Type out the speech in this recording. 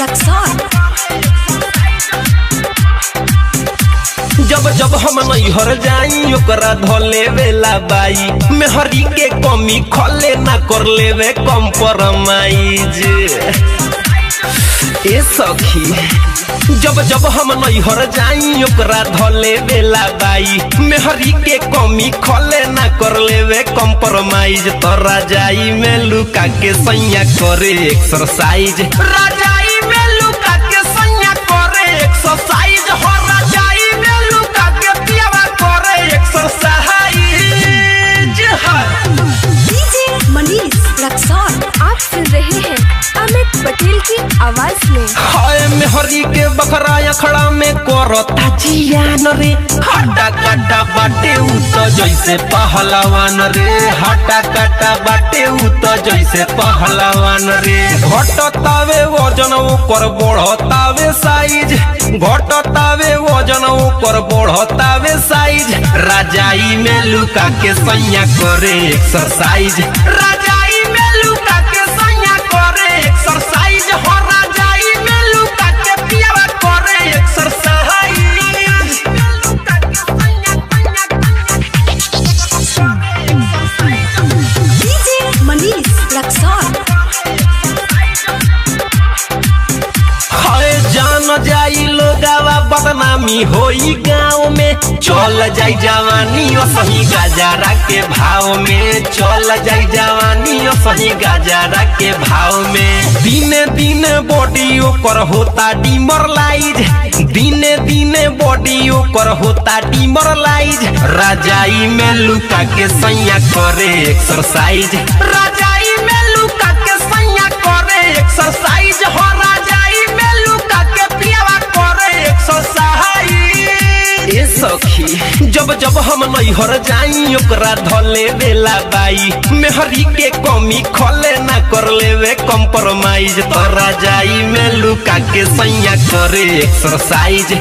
रक्सौल। जब जब हम नैहर जाई ओकरा धोले वेला बाई मेहरी के कमी खोले ना कर लेवे कॉम्प्रोमाइज। ए सखी जब जब हम नैहर जाई ओकरा धोले वेला बाई मेहरी के कमी खोले ना कर लेवे कॉम्प्रोमाइज। तो राजाई में लुका के सैया करे एक्सरसाइज। राजाई में लुका के सैया करे एक्सरसाइज। हो राजाई में लुका के पियावा करे एक्सरसाइज। डीजे मनीष रक्सौल। आप सुन रहे हैं अमित पटेल की आवाज में। हाय मेहरी के बकरा अखड़ा में करता जियान रे हटा कटा बाटे उ तो जैसे पहलवान रे। हटा कटा बाटे उ तो जैसे पहलवान रे। घटतावे वजन ओकर बढ़तावे साइज। घटतावे वजन ओकर बढ़तावे साइज। राजाई में लुका के सैया करे एक्सरसाइज। राजाई में लुका के सैया करे एक्सरसाइज। हो राजाई में लुका के पियावा करे एक्सरसाइज। डीजे मनीष रक्सौल। हाय जान जाई लोगावा बदनामी होई गाँव में। चल जाई जवानी सही गाजरा के भाव में। चल जाई जवानी सही गाजरा के भाव में। दिने दिने बॉडी ओकर होता डिमोरलाइज। दिने दिने बॉडी ओकर होता डिमोरलाइज। राजाई में लुका के सैया करे एक्सरसाइज। राजाई में लुका के सैया करे एक्सरसाइज। हो राजाई में लुका के पियावा करे एक्सरसाइज। ए सखी जब जब हम नैहर जाई ओकरा धोले वेला बाई मेहरी के कमी खोले ना कर लेवे कॉम्प्रोमाइज। तो राजाई में लुका के सैया करे एक्सरसाइज।